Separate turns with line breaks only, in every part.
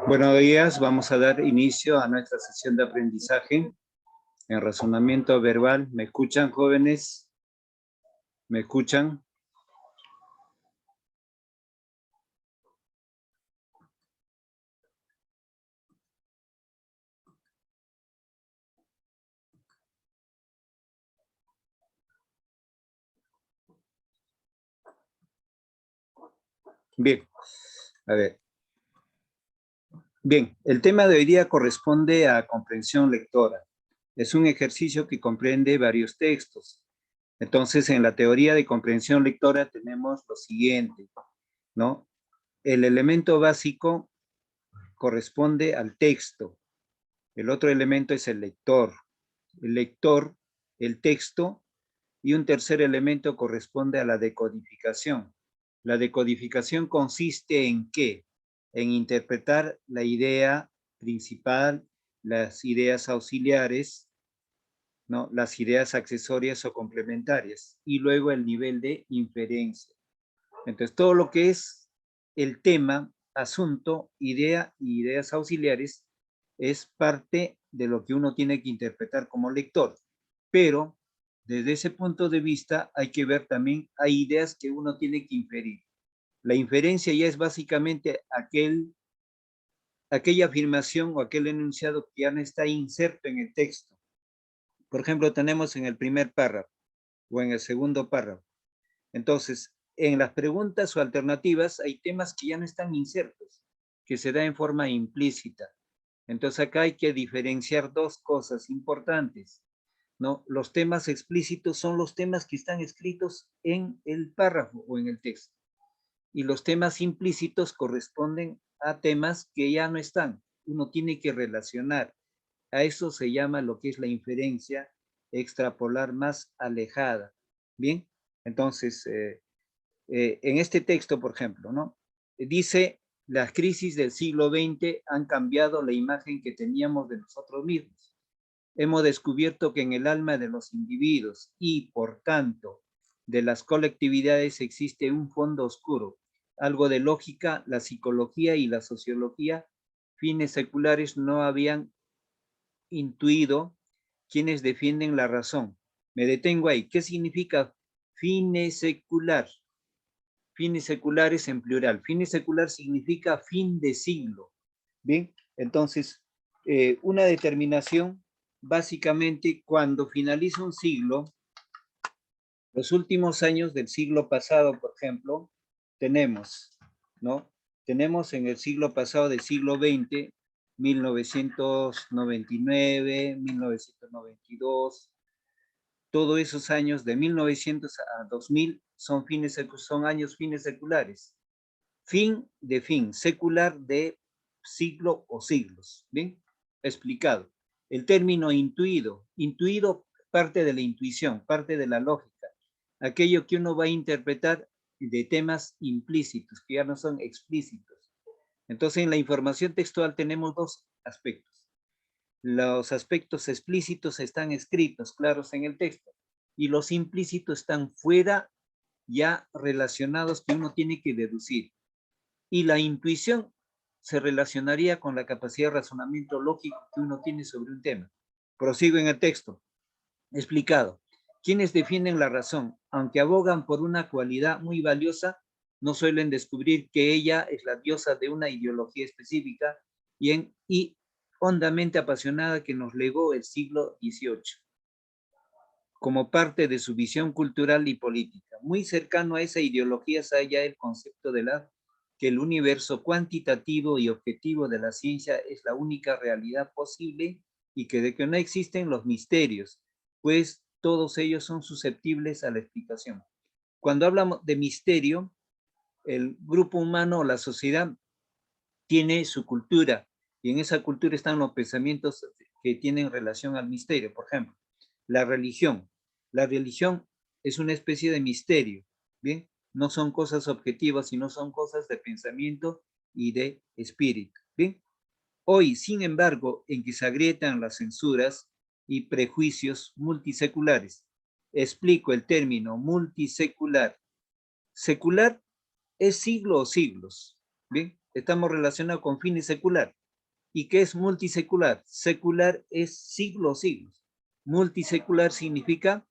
Buenos días, vamos a dar inicio a nuestra sesión de aprendizaje en razonamiento verbal. ¿Me escuchan, jóvenes? ¿Me escuchan? Bien, a ver. Bien, el tema de hoy día corresponde a comprensión lectora. Es un ejercicio que comprende varios textos. Entonces, en la teoría de comprensión lectora tenemos lo siguiente, ¿no? El elemento básico corresponde al texto. El otro elemento es el lector. El lector, el texto, y un tercer elemento corresponde a la decodificación. La decodificación consiste en ¿qué? En interpretar la idea principal, las ideas auxiliares, ¿no? Las ideas accesorias o complementarias, y luego el nivel de inferencia. Entonces, todo lo que es el tema, asunto, idea y ideas auxiliares es parte de lo que uno tiene que interpretar como lector. Pero desde ese punto de vista hay que ver también, hay ideas que uno tiene que inferir. La inferencia ya es básicamente aquella afirmación o aquel enunciado que ya no está inserto en el texto. Por ejemplo, tenemos en el primer párrafo o en el segundo párrafo. Entonces, en las preguntas o alternativas hay temas que ya no están insertos, que se da en forma implícita. Entonces, acá hay que diferenciar dos cosas importantes, ¿no? Los temas explícitos son los temas que están escritos en el párrafo o en el texto. Y los temas implícitos corresponden a temas que ya no están. Uno tiene que relacionar. A eso se llama lo que es la inferencia extrapolar más alejada. Bien, entonces, en este texto, por ejemplo, ¿no? Dice, las crisis del siglo XX han cambiado la imagen que teníamos de nosotros mismos. Hemos descubierto que en el alma de los individuos y, por tanto, de las colectividades existe un fondo oscuro, algo de lógica, la psicología y la sociología, fines seculares no habían intuido quienes defienden la razón. Me detengo ahí. ¿Qué significa fines secular? Fines seculares en plural. Fines secular significa fin de siglo. Bien, entonces, una determinación, básicamente, cuando finaliza un siglo, los últimos años del siglo pasado, por ejemplo, tenemos, ¿no? Tenemos en el siglo pasado del siglo XX, 1999, 1992, todos esos años de 1900 a 2000 son años fines seculares. Fin de fin, secular de siglo o siglos. ¿Bien? Explicado. El término intuido. Intuido parte de la intuición, parte de la lógica. Aquello que uno va a interpretar de temas implícitos, que ya no son explícitos. Entonces, en la información textual tenemos dos aspectos. Los aspectos explícitos están escritos, claros en el texto, y los implícitos están fuera, ya relacionados, que uno tiene que deducir. Y la intuición se relacionaría con la capacidad de razonamiento lógico que uno tiene sobre un tema. Prosigo en el texto. Explicado. Quienes defienden la razón, aunque abogan por una cualidad muy valiosa, no suelen descubrir que ella es la diosa de una ideología específica y hondamente apasionada que nos legó el siglo XVIII, como parte de su visión cultural y política. Muy cercano a esa ideología se halla el concepto de que el universo cuantitativo y objetivo de la ciencia es la única realidad posible y que de que no existen los misterios, pues todos ellos son susceptibles a la explicación. Cuando hablamos de misterio, el grupo humano o la sociedad tiene su cultura y en esa cultura están los pensamientos que tienen relación al misterio. Por ejemplo, la religión. La religión es una especie de misterio, ¿bien? No son cosas objetivas, sino son cosas de pensamiento y de espíritu, ¿bien? Hoy, sin embargo, en que se agrietan las censuras y prejuicios multiseculares. Explico el término multisecular. Secular es siglo o siglos, ¿bien? Estamos relacionados con fines secular. ¿Y qué es multisecular? Secular es siglos, siglos. Multisecular significa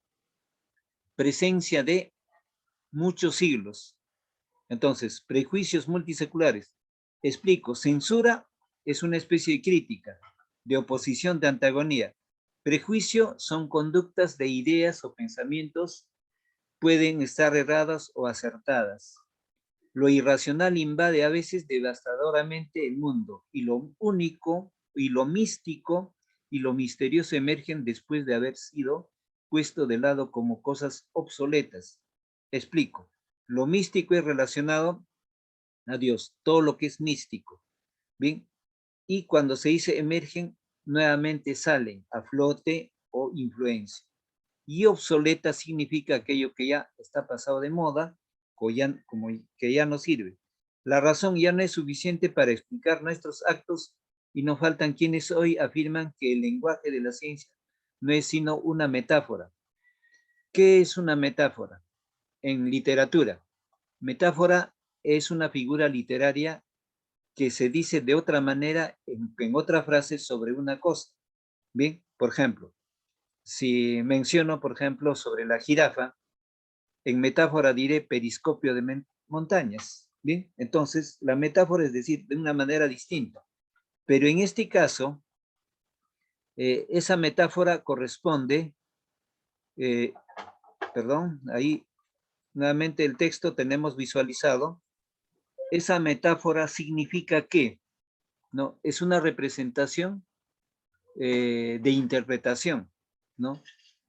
presencia de muchos siglos. Entonces, prejuicios multiseculares. Explico, censura es una especie de crítica, de oposición, de antagonía. Prejuicio son conductas de ideas o pensamientos, pueden estar erradas o acertadas. Lo irracional invade a veces devastadoramente el mundo y lo único y lo místico y lo misterioso emergen después de haber sido puesto de lado como cosas obsoletas. Explico. Lo místico es relacionado a Dios, todo lo que es místico. Bien, y cuando se dice emergen, nuevamente salen a flote o influencia. Y obsoleta significa aquello que ya está pasado de moda, o ya, como que ya no sirve. La razón ya no es suficiente para explicar nuestros actos y no faltan quienes hoy afirman que el lenguaje de la ciencia no es sino una metáfora. ¿Qué es una metáfora? En literatura, metáfora es una figura literaria que se dice de otra manera en otra frase sobre una cosa. Bien, por ejemplo, si menciono, por ejemplo, sobre la jirafa, en metáfora diré periscopio de montañas. Bien, entonces la metáfora es decir, de una manera distinta. Pero en este caso, esa metáfora corresponde, eh, perdón, ahí nuevamente el texto tenemos visualizado. Esa metáfora significa que, ¿no? Es una representación de interpretación, ¿no?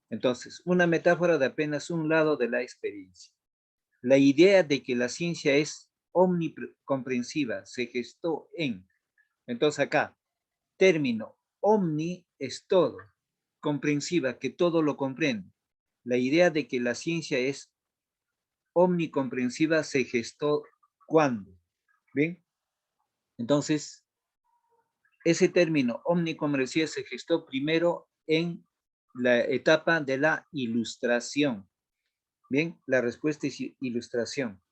Entonces, una metáfora de apenas un lado de la experiencia. La idea de que la ciencia es omnicomprensiva se gestó en, entonces acá, término, omni es todo, comprensiva, que todo lo comprende. La idea de que la ciencia es omnicomprensiva se gestó ¿cuándo? ¿Bien? Entonces, ese término omnicomprensiva se gestó primero en la etapa de la ilustración. Bien, la respuesta es ilustración.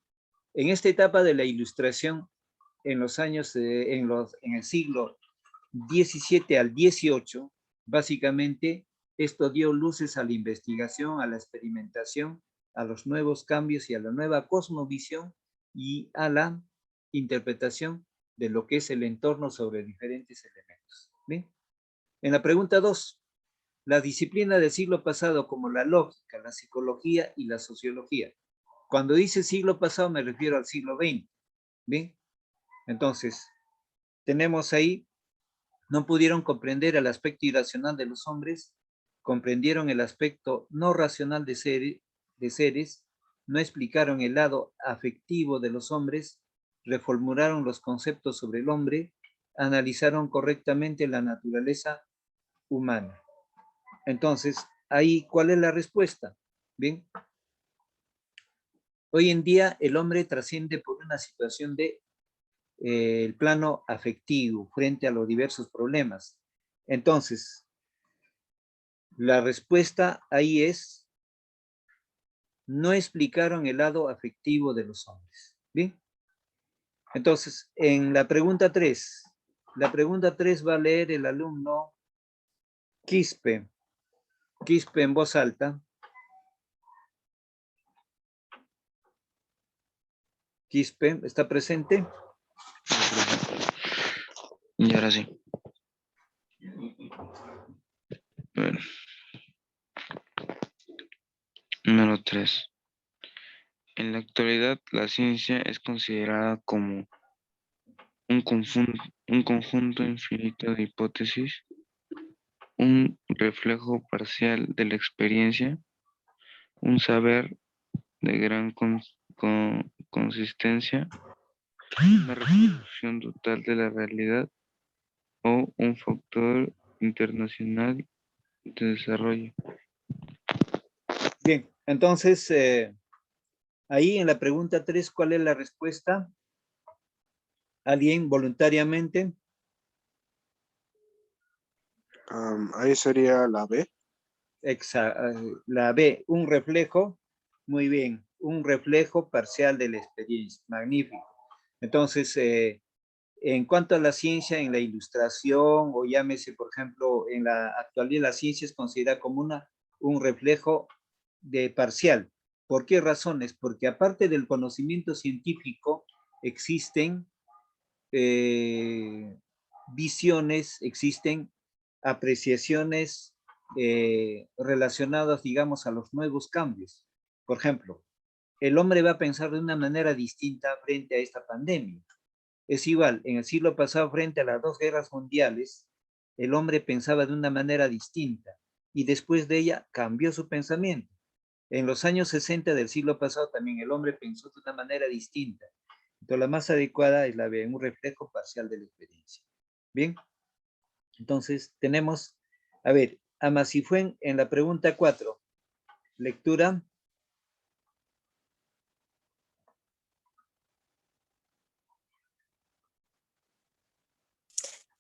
En esta etapa de la ilustración, en los años, en el siglo XVII al XVIII, básicamente esto dio luces a la investigación, a la experimentación, a los nuevos cambios y a la nueva cosmovisión y a la interpretación de lo que es el entorno sobre diferentes elementos. ¿Bien? En la pregunta 2, la disciplina del siglo pasado como la lógica, la psicología y la sociología. Cuando dice siglo pasado me refiero al siglo XX. ¿Bien? Entonces, tenemos ahí, no pudieron comprender el aspecto irracional de los hombres, comprendieron el aspecto no racional de seres, no explicaron el lado afectivo de los hombres, reformularon los conceptos sobre el hombre, analizaron correctamente la naturaleza humana. Entonces, ahí, ¿cuál es la respuesta? Bien, hoy en día el hombre trasciende por una situación de el plano afectivo frente a los diversos problemas. Entonces, la respuesta ahí es, no explicaron el lado afectivo de los hombres. ¿Bien? Entonces, en la pregunta 3 va a leer el alumno Quispe en voz alta. Quispe, ¿está presente?
Y ahora sí. Bueno. Número 3. En la actualidad, la ciencia es considerada como un conjunto infinito de hipótesis, un reflejo parcial de la experiencia, un saber de gran consistencia, una reproducción total de la realidad o un factor internacional de desarrollo.
Bien, entonces, ahí en la pregunta 3, ¿cuál es la respuesta? ¿Alguien voluntariamente?
Ahí sería la B.
La B, un reflejo, muy bien, un reflejo parcial de la experiencia, magnífico. Entonces, En cuanto a la ciencia, en la ilustración, o llámese, por ejemplo, en la actualidad, la ciencia es considerada como un reflejo de parcial. ¿Por qué razones? Porque aparte del conocimiento científico, existen visiones, existen apreciaciones relacionadas, digamos, a los nuevos cambios. Por ejemplo, el hombre va a pensar de una manera distinta frente a esta pandemia. Es igual, en el siglo pasado, frente a las dos guerras mundiales, el hombre pensaba de una manera distinta y después de ella cambió su pensamiento. En los años 60 del siglo pasado también el hombre pensó de una manera distinta. Entonces la más adecuada es la B, un reflejo parcial de la experiencia. Bien, entonces tenemos, a ver, Amasifuen en la pregunta 4, lectura.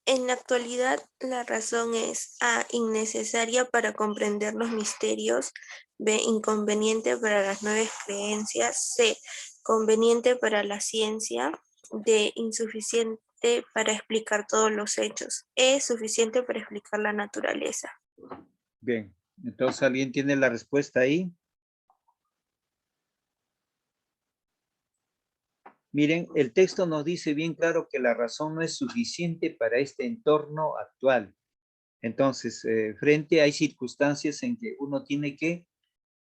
En la actualidad, la razón es A, innecesaria para comprender los misterios, B, inconveniente para las nuevas creencias, C, conveniente para la ciencia, D, insuficiente para explicar todos los hechos, E, suficiente para explicar la naturaleza.
Bien, entonces ¿alguien tiene la respuesta ahí? Miren, el texto nos dice bien claro que la razón no es suficiente para este entorno actual. Entonces, frente hay circunstancias en que uno tiene que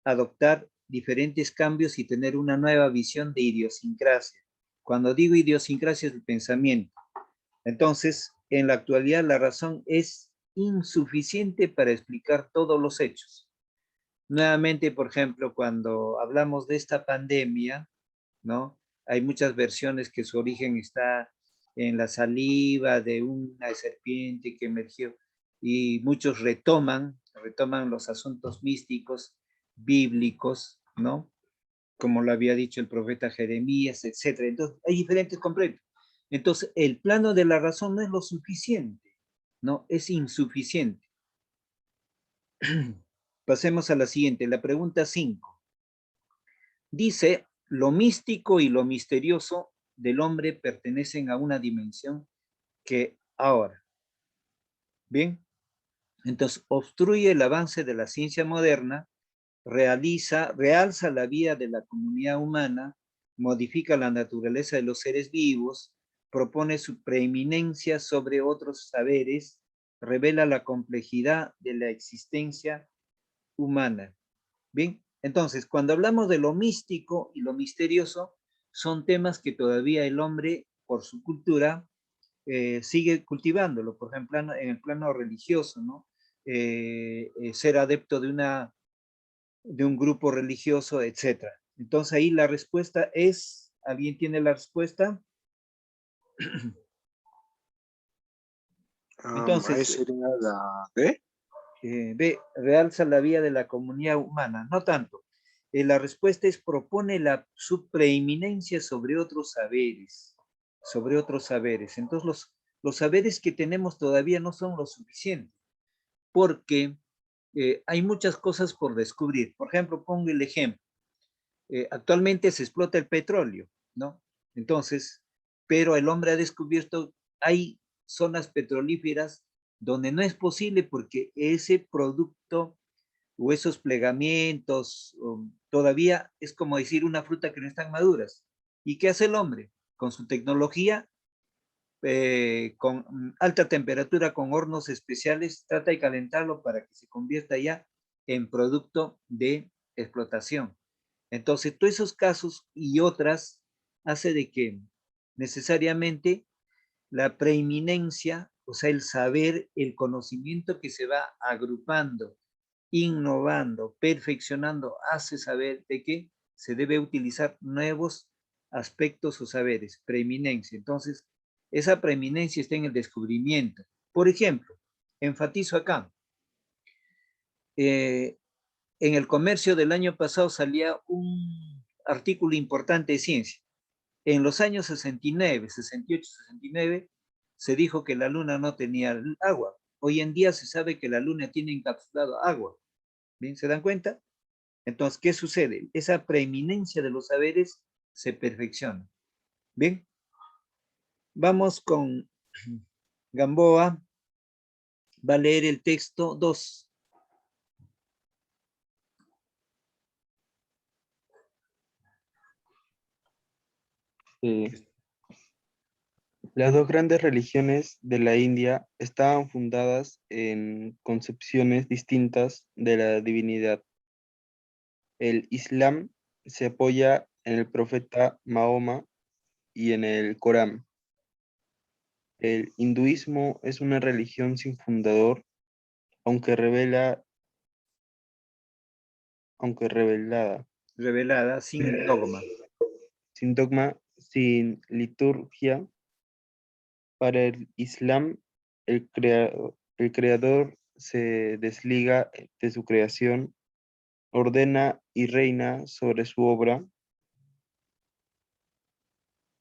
adoptar diferentes cambios y tener una nueva visión de idiosincrasia. Cuando digo idiosincrasia es el pensamiento. Entonces, en la actualidad la razón es insuficiente para explicar todos los hechos. Nuevamente, por ejemplo, cuando hablamos de esta pandemia, ¿no? Hay muchas versiones que su origen está en la saliva de una serpiente que emergió y muchos retoman los asuntos místicos, bíblicos, ¿no? Como lo había dicho el profeta Jeremías, etcétera. Entonces, hay diferentes completos. Entonces, el plano de la razón no es lo suficiente, ¿no? Es insuficiente. Pasemos a la siguiente, la pregunta 5. Dice, lo místico y lo misterioso del hombre pertenecen a una dimensión que ahora, bien, entonces obstruye el avance de la ciencia moderna, realza la vida de la comunidad humana, modifica la naturaleza de los seres vivos, propone su preeminencia sobre otros saberes, revela la complejidad de la existencia humana. Bien, entonces, cuando hablamos de lo místico y lo misterioso, son temas que todavía el hombre, por su cultura, sigue cultivándolo, por ejemplo, en el plano religioso, ¿no? Ser adepto de un grupo religioso, etcétera. Entonces ahí la respuesta es, ¿alguien tiene la respuesta?
Ahí
Entonces,
sería la D.
B, realza la vida de la comunidad humana, no tanto. La respuesta es propone su preeminencia sobre otros saberes, sobre otros saberes. Entonces los saberes que tenemos todavía no son lo suficiente, porque hay muchas cosas por descubrir. Por ejemplo, pongo el ejemplo. Actualmente se explota el petróleo, ¿no? Entonces, pero el hombre ha descubierto, hay zonas petrolíferas donde no es posible porque ese producto o esos plegamientos todavía es como decir una fruta que no están maduras. ¿Y qué hace el hombre? Con su tecnología, con alta temperatura, con hornos especiales, trata de calentarlo para que se convierta ya en producto de explotación. Entonces, todos esos casos y otras hace de que necesariamente la preeminencia, o sea, el saber, el conocimiento que se va agrupando, innovando, perfeccionando, hace saber de que se debe utilizar nuevos aspectos o saberes, preeminencia. Entonces, esa preeminencia está en el descubrimiento. Por ejemplo, enfatizo acá, en el comercio del año pasado salía un artículo importante de ciencia. En los años 69, 68, 69, se dijo que la luna no tenía agua. Hoy en día se sabe que la luna tiene encapsulado agua. ¿Bien? ¿Se dan cuenta? Entonces, ¿qué sucede? Esa preeminencia de los saberes se perfecciona. ¿Bien? Vamos con Gamboa. Va a leer el texto 2.
Las dos grandes religiones de la India estaban fundadas en concepciones distintas de la divinidad. El Islam se apoya en el profeta Mahoma y en el Corán. El hinduismo es una religión sin fundador, aunque revelada,
Revelada sin dogma.
sin dogma, sin liturgia. Para el Islam, el creador se desliga de su creación, ordena y reina sobre su obra.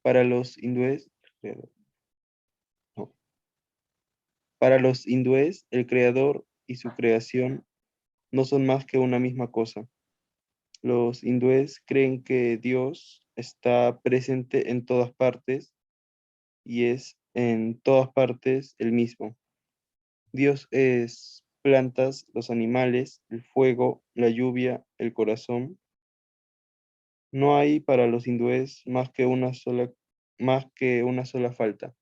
Para los hindúes, no. Para los hindúes, el creador y su creación no son más que una misma cosa. Los hindúes creen que Dios está presente en todas partes y es en todas partes el mismo. Dios es plantas, los animales, el fuego, la lluvia, el corazón. No hay para los hindúes más que una sola falta.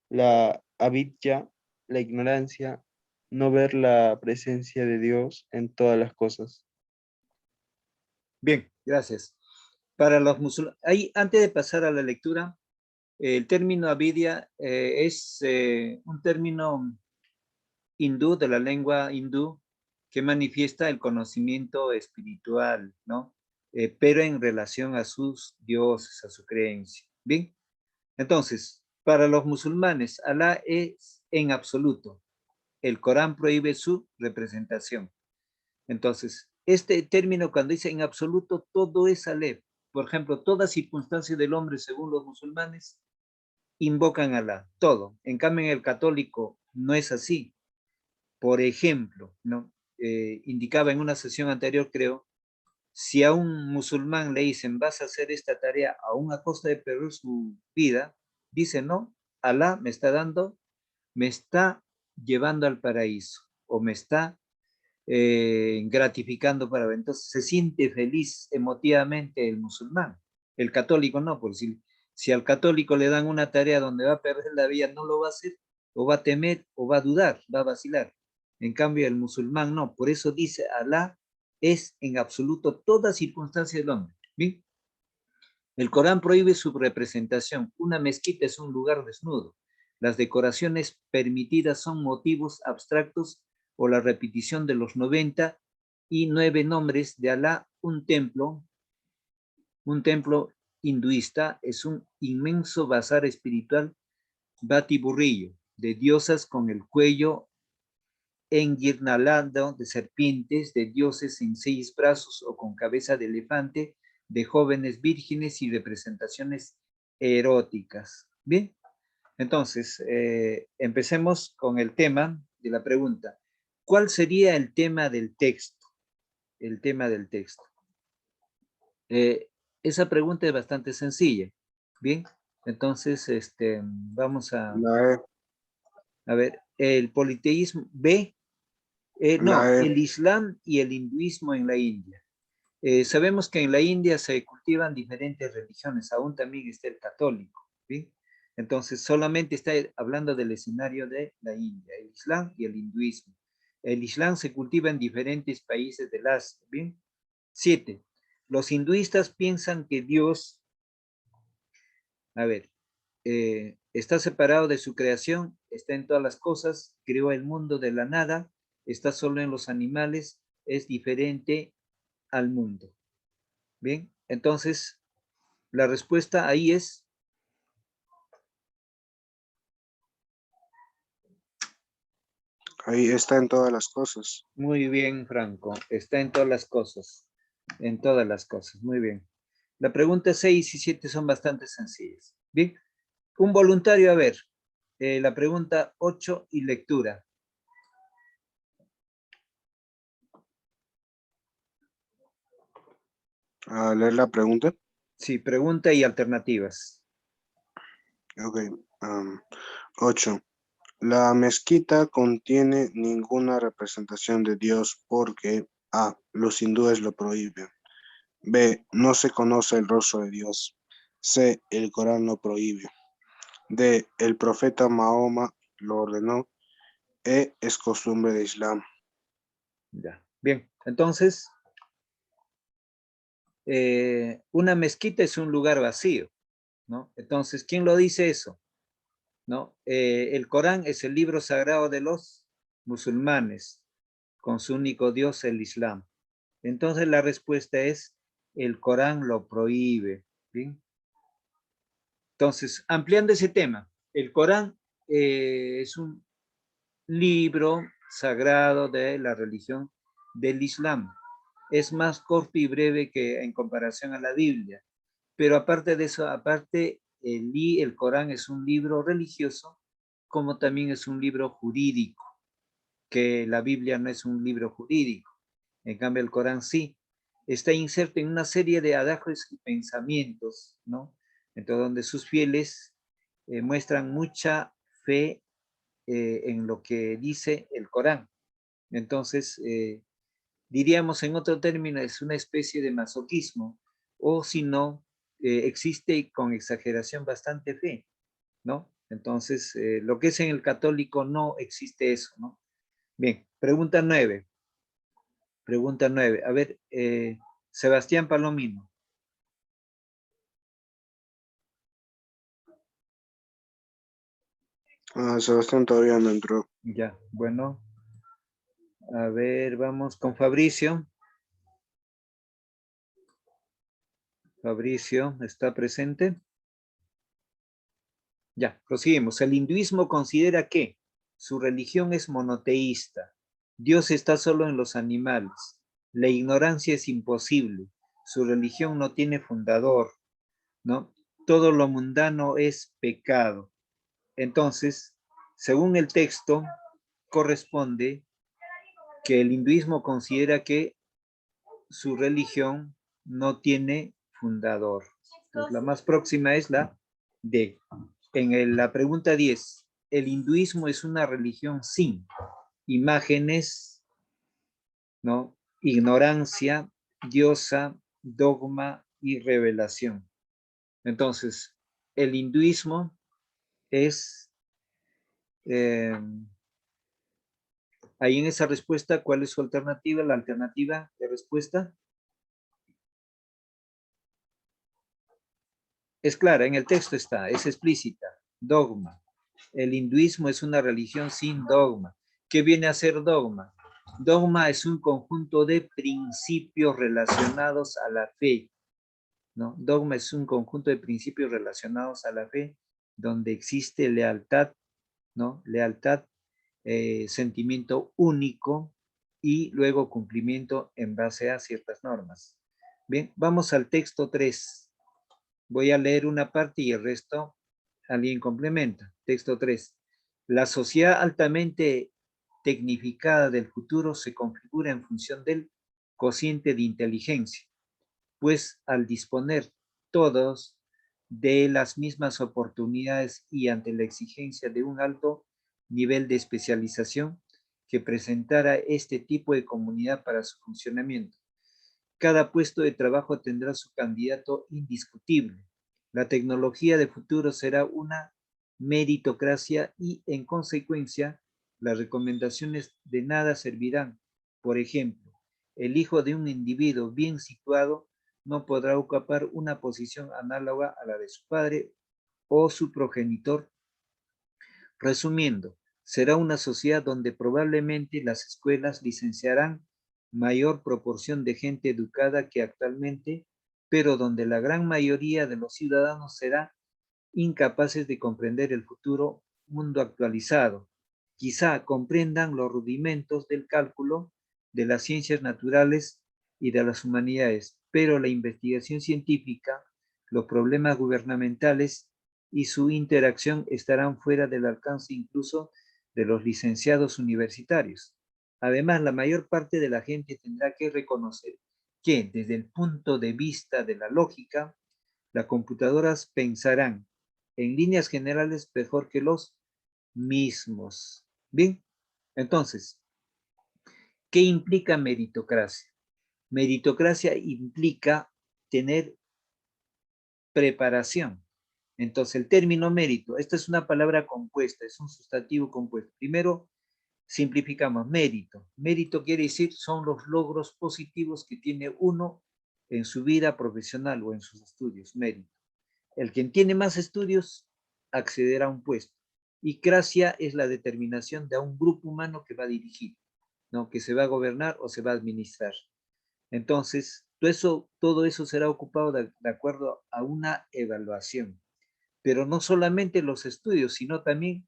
La avidya, la ignorancia, no ver la presencia de Dios en todas las cosas.
Bien, gracias. Para los musulmanes, antes de pasar a la lectura, el término avidya es un término hindú, de la lengua hindú, que manifiesta el conocimiento espiritual, ¿no? Pero en relación a sus dioses, a su creencia. Bien, entonces, para los musulmanes, Alá es en absoluto. El Corán prohíbe su representación. Entonces, este término cuando dice en absoluto, todo es Alef. Por ejemplo, toda circunstancia del hombre, según los musulmanes, invocan a Alá, todo. En cambio, en el católico no es así. Por ejemplo, ¿no? Indicaba en una sesión anterior, creo, si a un musulmán le dicen, vas a hacer esta tarea aún a costa de perder su vida, dice, no, Alá me está llevando al paraíso, o me está gratificando para ver. Entonces se siente feliz emotivamente el musulmán. El católico no, por si al católico le dan una tarea donde va a perder la vida, no lo va a hacer, o va a temer, o va a dudar, va a vacilar. En cambio, el musulmán no. Por eso dice, Alá es en absoluto toda circunstancia del hombre. ¿Bien? El Corán prohíbe su representación. Una mezquita es un lugar desnudo. Las decoraciones permitidas son motivos abstractos o la repetición de los 99 nombres de Alá. Un templo hinduista es un inmenso bazar espiritual batiburrillo de diosas con el cuello enguirnalado de serpientes, de dioses en 6 brazos o con cabeza de elefante, de jóvenes vírgenes y representaciones eróticas. Bien, entonces, empecemos con el tema de la pregunta. ¿Cuál sería el tema del texto? El tema del texto. Esa pregunta es bastante sencilla. Bien, entonces, vamos
La E.
a ver, el politeísmo, B. No,
La E.
el Islam y el hinduismo en la India. Sabemos que en la India se cultivan diferentes religiones, aún también está el católico, ¿sí? Entonces, solamente está hablando del escenario de la India, el Islam y el hinduismo. El Islam se cultiva en diferentes países del Asia, ¿bien? 7. Los hinduistas piensan que Dios, a ver, está separado de su creación, está en todas las cosas, creó el mundo de la nada, está solo en los animales, es diferente al mundo. Bien, entonces la respuesta ahí es
Ahí está en todas las cosas.
muy bien, Franco, está en todas las cosas, muy bien. La pregunta 6 y 7 son bastante sencillas. Bien, un voluntario, a ver, la pregunta 8 y lectura.
A leer la pregunta.
Sí, pregunta y alternativas.
Ok. 8. La mezquita contiene ninguna representación de Dios porque A. Los hindúes lo prohíben. B. No se conoce el rostro de Dios. C. El Corán lo prohíbe. D. El profeta Mahoma lo ordenó. E. Es costumbre de Islam.
Ya. Bien, entonces, una mezquita es un lugar vacío, ¿no? Entonces, ¿quién lo dice eso? ¿No? El Corán es el libro sagrado de los musulmanes, con su único Dios, el Islam. Entonces, la respuesta es, el Corán lo prohíbe, ¿bien? Entonces, ampliando ese tema, el Corán es un libro sagrado de la religión del Islam. Es más corto y breve que en comparación a la Biblia. Pero aparte de eso, aparte, el Corán es un libro religioso, como también es un libro jurídico, que la Biblia no es un libro jurídico. En cambio, el Corán sí. Está inserto en una serie de adagios y pensamientos, ¿no? Entonces, donde sus fieles muestran mucha fe en lo que dice el Corán. Entonces, diríamos en otro término, es una especie de masoquismo, o si no, existe con exageración bastante fe, ¿no? Entonces, lo que es en el católico no existe eso, ¿no? Bien, pregunta 9. Pregunta 9. A ver, Sebastián Palomino.
Sebastián todavía no entró.
Ya, bueno. A ver, vamos con Fabricio. Fabricio, ¿está presente? Ya, proseguimos. El hinduismo considera que su religión es monoteísta. Dios está solo en los animales. La ignorancia es imposible. Su religión no tiene fundador, ¿no? Todo lo mundano es pecado. Entonces, según el texto, corresponde que el hinduismo considera que su religión no tiene fundador. Entonces, la más próxima es la D. En la pregunta 10, ¿el hinduismo es una religión sin imágenes, ¿no? Ignorancia, diosa, dogma y revelación? Entonces, el hinduismo es, ahí en esa respuesta, ¿cuál es su alternativa? La alternativa de respuesta es clara, en el texto está, es explícita, dogma. El hinduismo es una religión sin dogma. ¿Qué viene a ser dogma? Dogma es un conjunto de principios relacionados a la fe, ¿no? Dogma es un conjunto de principios relacionados a la fe donde existe lealtad, ¿no? Lealtad, sentimiento único y luego cumplimiento en base a ciertas normas. Bien, vamos al texto 3. Voy a leer una parte y el resto alguien complementa. Texto 3. La sociedad altamente tecnificada del futuro se configura en función del cociente de inteligencia, pues al disponer todos de las mismas oportunidades y ante la exigencia de un alto nivel de especialización que presentara este tipo de comunidad para su funcionamiento. Cada puesto de trabajo tendrá su candidato indiscutible. La tecnología de futuro será una meritocracia y, en consecuencia, las recomendaciones de nada servirán. Por ejemplo, el hijo de un individuo bien situado no podrá ocupar una posición análoga a la de su padre o su progenitor. Resumiendo, será una sociedad donde probablemente las escuelas licenciarán mayor proporción de gente educada que actualmente, pero donde la gran mayoría de los ciudadanos será incapaces de comprender el futuro mundo actualizado. Quizá comprendan los rudimentos del cálculo, de las ciencias naturales y de las humanidades, pero la investigación científica, los problemas gubernamentales y su interacción estarán fuera del alcance incluso de los licenciados universitarios. Además, la mayor parte de la gente tendrá que reconocer que desde el punto de vista de la lógica, las computadoras pensarán en líneas generales mejor que los mismos. Bien, entonces, ¿qué implica meritocracia? Meritocracia implica tener preparación. Entonces, el término mérito, esta es una palabra compuesta, es un sustantivo compuesto. Primero, simplificamos mérito. Mérito quiere decir son los logros positivos que tiene uno en su vida profesional o en sus estudios, mérito. El quien tiene más estudios accederá a un puesto. Y cracia es la determinación de un grupo humano que va a dirigir, ¿no? Que se va a gobernar o se va a administrar. Entonces, todo eso será ocupado de acuerdo a una evaluación. Pero no solamente los estudios, sino también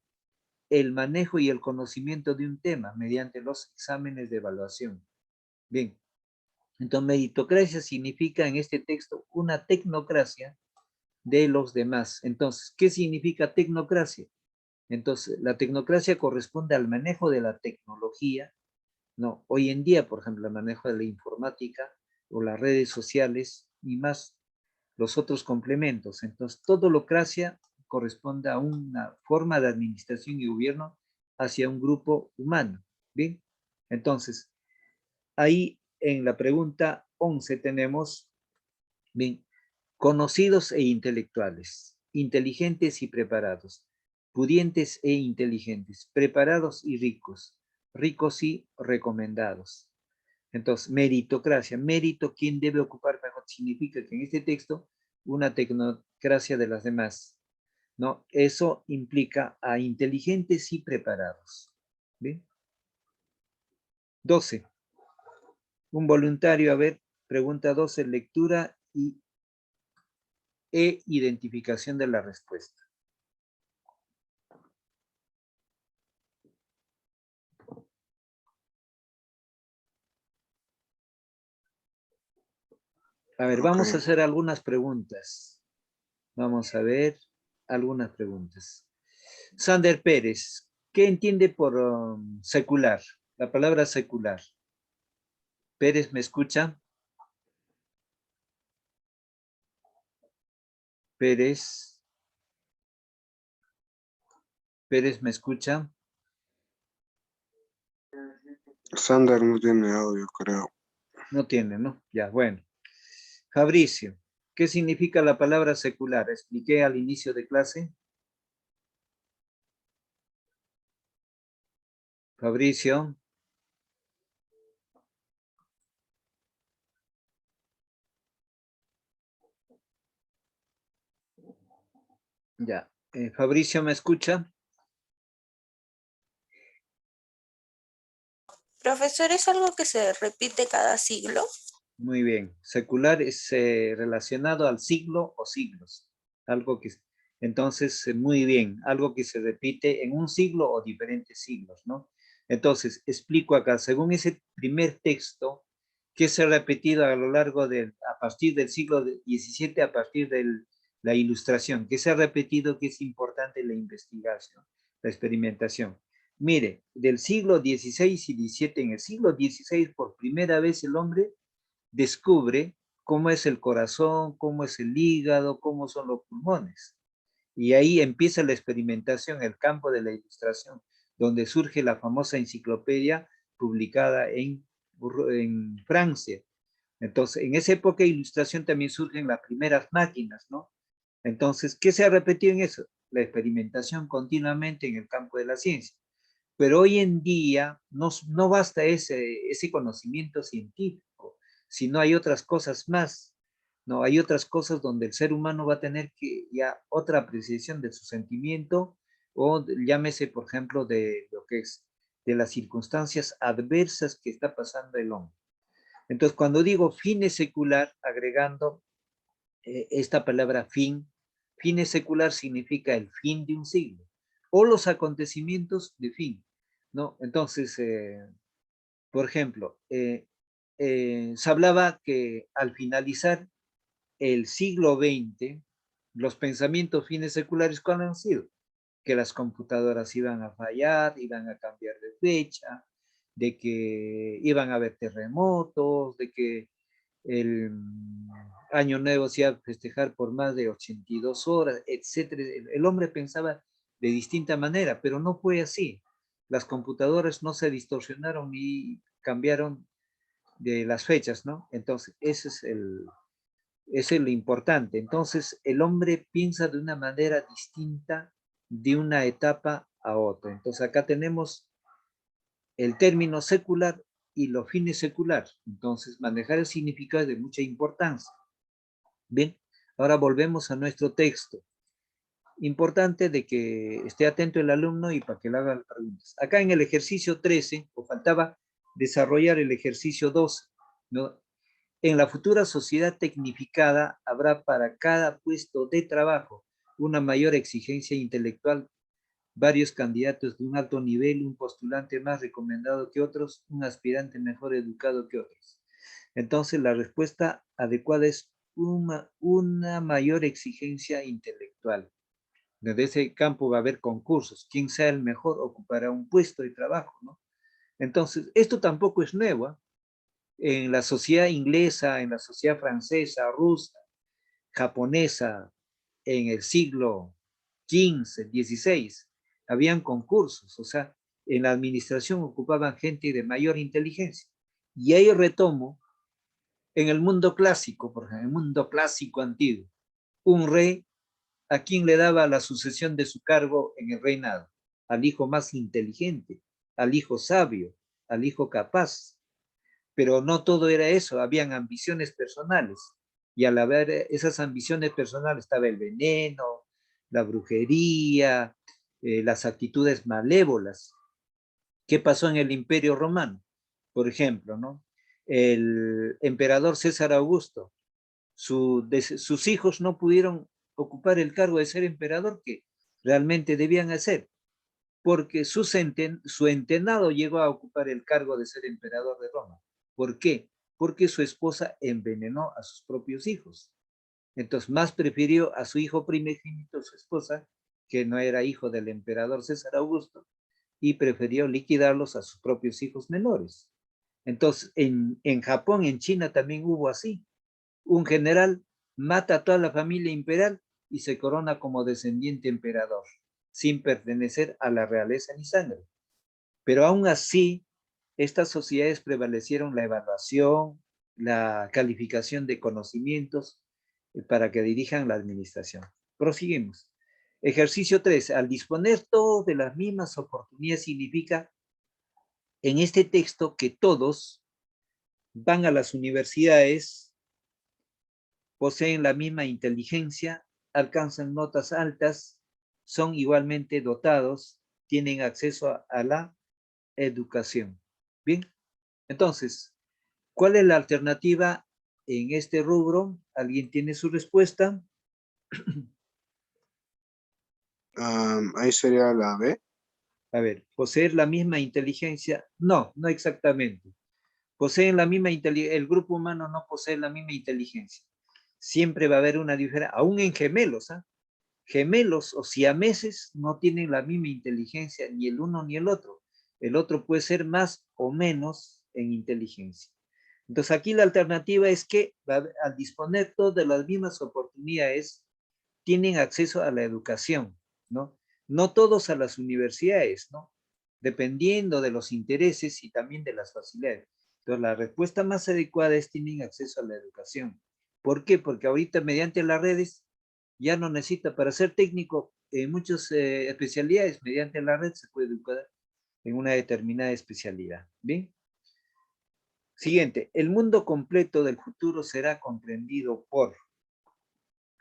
el manejo y el conocimiento de un tema mediante los exámenes de evaluación. Bien, entonces meritocracia significa en este texto una tecnocracia de los demás. Entonces, ¿qué significa tecnocracia? Entonces, la tecnocracia corresponde al manejo de la tecnología, ¿no? Hoy en día, por ejemplo, el manejo de la informática o las redes sociales y más los otros complementos. Entonces, todolocracia corresponde a una forma de administración y gobierno hacia un grupo humano. ¿Bien? Entonces, ahí en la pregunta 11 tenemos, bien, conocidos e intelectuales, inteligentes y preparados, pudientes e inteligentes, preparados y ricos, ricos y recomendados. Entonces, meritocracia, mérito, ¿quién debe ocupar mejor? Significa que en este texto, una tecnocracia de las demás, ¿no? Eso implica a inteligentes y preparados. ¿Bien? 12. Un voluntario, a ver, pregunta 12, lectura e identificación de la respuesta. A ver, vamos a hacer algunas preguntas. Vamos a ver algunas preguntas. Sander Pérez, ¿qué entiende por secular? La palabra secular. Pérez, ¿me escucha? Pérez. Pérez, ¿me escucha?
Sander no tiene audio, creo.
No tiene, ¿no? Ya, bueno. Fabricio, ¿qué significa la palabra secular? Expliqué al inicio de clase. Fabricio. Ya. Fabricio, ¿me escucha?
Profesor, ¿es algo que se repite cada siglo?
Muy bien. Secular es relacionado al siglo o siglos. Algo que, entonces, muy bien. Algo que se repite en un siglo o diferentes siglos, ¿no? Entonces, explico acá, según ese primer texto, que se ha repetido a lo largo a partir del siglo XVII, a partir de la ilustración, que se ha repetido que es importante la investigación, la experimentación. Mire, del siglo XVI y XVII, en el siglo XVI, por primera vez el hombre descubre cómo es el corazón, cómo es el hígado, cómo son los pulmones. Y ahí empieza la experimentación, el campo de la ilustración, donde surge la famosa enciclopedia publicada en Francia. Entonces, en esa época de ilustración también surgen las primeras máquinas, ¿no? Entonces, ¿qué se ha repetido en eso? La experimentación continuamente en el campo de la ciencia. Pero hoy en día no basta ese conocimiento científico, sino hay otras cosas más, ¿no? Hay otras cosas donde el ser humano va a tener que ya otra apreciación de su sentimiento o llámese, por ejemplo, de lo que es de las circunstancias adversas que está pasando el hombre. Entonces, cuando digo fin secular, agregando esta palabra fin secular significa el fin de un siglo o los acontecimientos de fin, ¿no? Entonces, por ejemplo, se hablaba que al finalizar el siglo XX, los pensamientos fines seculares, ¿cuáles han sido? Que las computadoras iban a fallar, iban a cambiar de fecha, de que iban a haber terremotos, de que Año Nuevo se iba a festejar por más de 82 horas, etcétera. El hombre pensaba de distinta manera, pero no fue así. Las computadoras no se distorsionaron y cambiaron de las fechas, ¿no? Entonces, ese es lo importante. Entonces, el hombre piensa de una manera distinta de una etapa a otra. Entonces, acá tenemos el término secular y los fines secular. Entonces, manejar el significado es de mucha importancia. Bien, ahora volvemos a nuestro texto. Importante de que esté atento el alumno y para que le haga preguntas. Acá en el ejercicio 13, o faltaba desarrollar el ejercicio 12, ¿no? En la futura sociedad tecnificada habrá para cada puesto de trabajo una mayor exigencia intelectual, varios candidatos de un alto nivel, un postulante más recomendado que otros, un aspirante mejor educado que otros. Entonces, la respuesta adecuada es una mayor exigencia intelectual. Desde ese campo va a haber concursos. Quien sea el mejor ocupará un puesto de trabajo, ¿no? Entonces, esto tampoco es nuevo, ¿eh? En la sociedad inglesa, en la sociedad francesa, rusa, japonesa, en el siglo XV, XVI, habían concursos, o sea, en la administración ocupaban gente de mayor inteligencia. Y ahí retomo, en el mundo clásico, por ejemplo, en el mundo clásico antiguo, un rey, ¿a quién le daba la sucesión de su cargo en el reinado? Al hijo más inteligente, al hijo sabio, al hijo capaz. Pero no todo era eso, habían ambiciones personales. Y al haber esas ambiciones personales estaba el veneno, la brujería, las actitudes malévolas. ¿Qué pasó en el Imperio Romano? Por ejemplo, ¿no? El emperador César Augusto, sus hijos no pudieron ocupar el cargo de ser emperador que realmente debían hacer, porque su entenado llegó a ocupar el cargo de ser emperador de Roma. ¿Por qué? Porque su esposa envenenó a sus propios hijos. Entonces, más prefirió a su hijo primogénito, su esposa, que no era hijo del emperador César Augusto, y prefirió liquidarlos a sus propios hijos menores. Entonces, en Japón, en China también hubo así. Un general mata a toda la familia imperial y se corona como descendiente emperador, sin pertenecer a la realeza ni sangre. Pero aún así, estas sociedades prevalecieron la evaluación, la calificación de conocimientos para que dirijan la administración. Proseguimos. Ejercicio 3. Al disponer todos de las mismas oportunidades significa en este texto que todos van a las universidades, poseen la misma inteligencia, alcanzan notas altas, son igualmente dotados, tienen acceso a la educación. Bien, entonces, ¿cuál es la alternativa en este rubro? ¿Alguien tiene su respuesta?
Ahí sería la B.
A ver, ¿poseer la misma inteligencia? No, no exactamente. Poseen la misma inteligencia, el grupo humano no posee la misma inteligencia. Siempre va a haber una diferencia, aún en gemelos, ¿ah? Gemelos o siameses no tienen la misma inteligencia ni el uno ni el otro. El otro puede ser más o menos en inteligencia. Entonces aquí la alternativa es que al disponer todos de las mismas oportunidades, tienen acceso a la educación, ¿no? No todos a las universidades, ¿no? Dependiendo de los intereses y también de las facilidades. Entonces la respuesta más adecuada es tienen acceso a la educación. ¿Por qué? Porque ahorita mediante las redes ya no necesita, para ser técnico en muchas especialidades, mediante la red se puede educar en una determinada especialidad. ¿Bien? Siguiente, el mundo completo del futuro será comprendido por,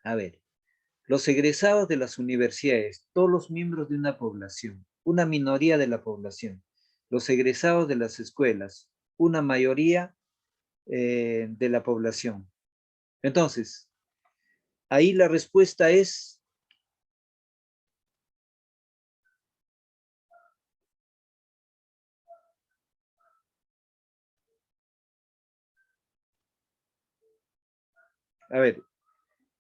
a ver, los egresados de las universidades, todos los miembros de una población, una minoría de la población, los egresados de las escuelas, una mayoría de la población. Entonces, ahí la respuesta es a ver,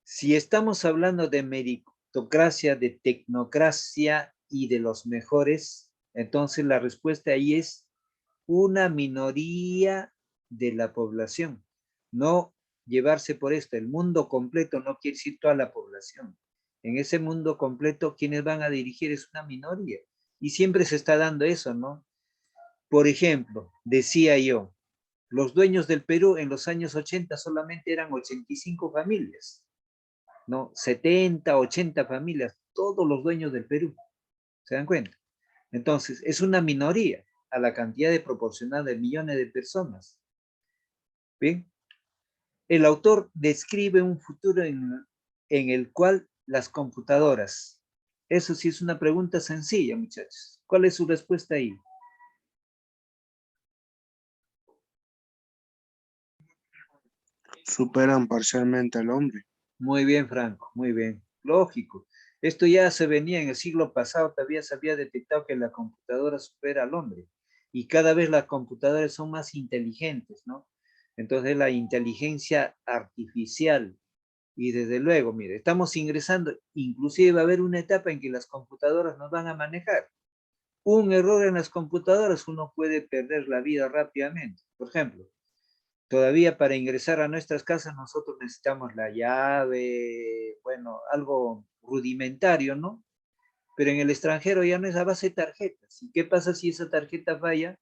si estamos hablando de meritocracia, de tecnocracia y de los mejores, entonces la respuesta ahí es una minoría de la población, no llevarse por esto. El mundo completo no quiere decir toda la población. En ese mundo completo, quienes van a dirigir es una minoría. Y siempre se está dando eso, ¿no? Por ejemplo, decía yo, los dueños del Perú en los años 80 solamente eran 85 familias, ¿no? 70, 80 familias, todos los dueños del Perú. ¿Se dan cuenta? Entonces, es una minoría a la cantidad de proporcional de millones de personas. ¿Bien? El autor describe un futuro en el cual las computadoras, eso sí es una pregunta sencilla, muchachos. ¿Cuál es su respuesta ahí?
Superan parcialmente al hombre.
Muy bien, Franco, muy bien. Lógico. Esto ya se venía en el siglo pasado, todavía se había detectado que la computadora supera al hombre. Y cada vez las computadoras son más inteligentes, ¿no? Entonces la inteligencia artificial. Y desde luego, mire, estamos ingresando, inclusive va a haber una etapa en que las computadoras nos van a manejar. Un error en las computadoras, uno puede perder la vida rápidamente. Por ejemplo, todavía para ingresar a nuestras casas nosotros necesitamos la llave, bueno, algo rudimentario, ¿no? Pero en el extranjero ya no es a base de tarjetas. ¿Y qué pasa si esa tarjeta falla?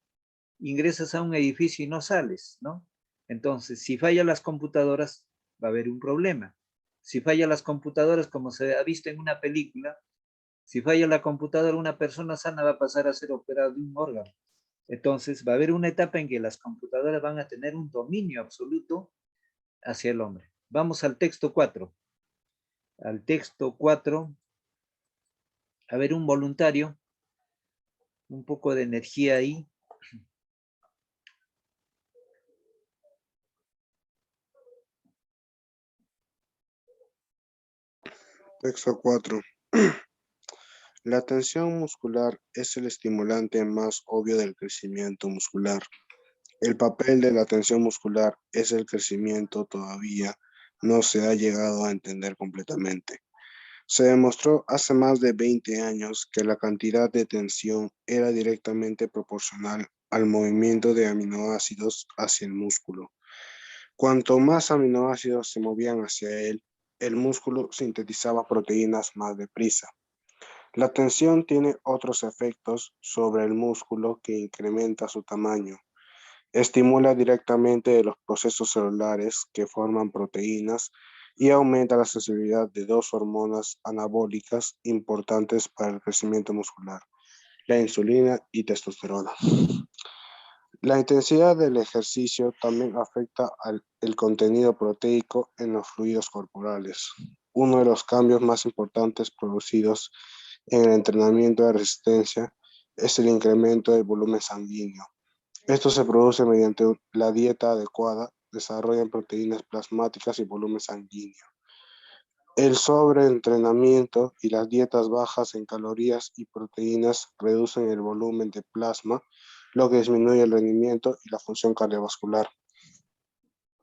Ingresas a un edificio y no sales, ¿no? Entonces, si fallan las computadoras, va a haber un problema. Si fallan las computadoras, como se ha visto en una película, si falla la computadora, una persona sana va a pasar a ser operada de un órgano. Entonces, va a haber una etapa en que las computadoras van a tener un dominio absoluto hacia el hombre. Vamos al texto 4. Al texto 4, a ver, un voluntario, un poco de energía ahí.
Texto 4. La tensión muscular es el estimulante más obvio del crecimiento muscular. El papel de la tensión muscular es el crecimiento todavía no se ha llegado a entender completamente. Se demostró hace más de 20 años que la cantidad de tensión era directamente proporcional al movimiento de aminoácidos hacia el músculo. Cuanto más aminoácidos se movían hacia él, el músculo sintetizaba proteínas más deprisa. La tensión tiene otros efectos sobre el músculo que incrementa su tamaño. Estimula directamente los procesos celulares que forman proteínas y aumenta la sensibilidad de dos hormonas anabólicas importantes para el crecimiento muscular, la insulina y testosterona. La intensidad del ejercicio también afecta el contenido proteico en los fluidos corporales. Uno de los cambios más importantes producidos en el entrenamiento de resistencia es el incremento del volumen sanguíneo. Esto se produce mediante la dieta adecuada, desarrollan proteínas plasmáticas y volumen sanguíneo. El sobreentrenamiento y las dietas bajas en calorías y proteínas reducen el volumen de plasma, lo que disminuye el rendimiento y la función cardiovascular.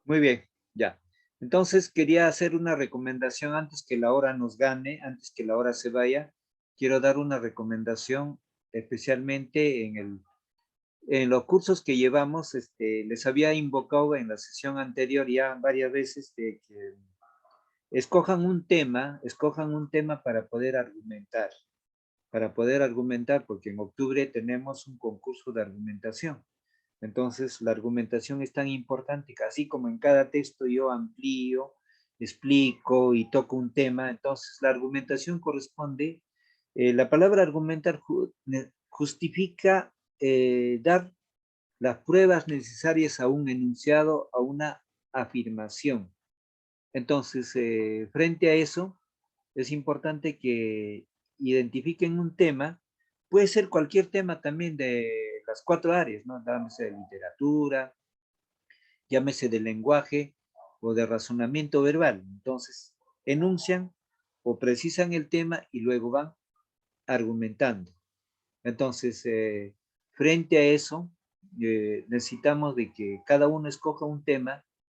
Muy bien, ya. Entonces quería hacer una recomendación antes que la hora nos gane, antes que la hora se vaya. Quiero dar una recomendación especialmente en los cursos que llevamos. Les había invocado en la sesión anterior ya varias veces de que escojan un tema para poder argumentar, porque en octubre tenemos un concurso de argumentación. Entonces, la argumentación es tan importante que así como en cada texto yo amplío, explico y toco un tema, entonces la argumentación corresponde, la palabra argumentar justifica dar las pruebas necesarias a un enunciado, a una afirmación. Entonces, frente a eso, es importante que identifiquen un tema, puede ser cualquier tema también de las 4 áreas, ¿no? Llámese de literatura, llámese de lenguaje o de razonamiento verbal. Entonces, enuncian o precisan el tema y luego van argumentando. Entonces, frente a eso, necesitamos de que cada uno escoja un tema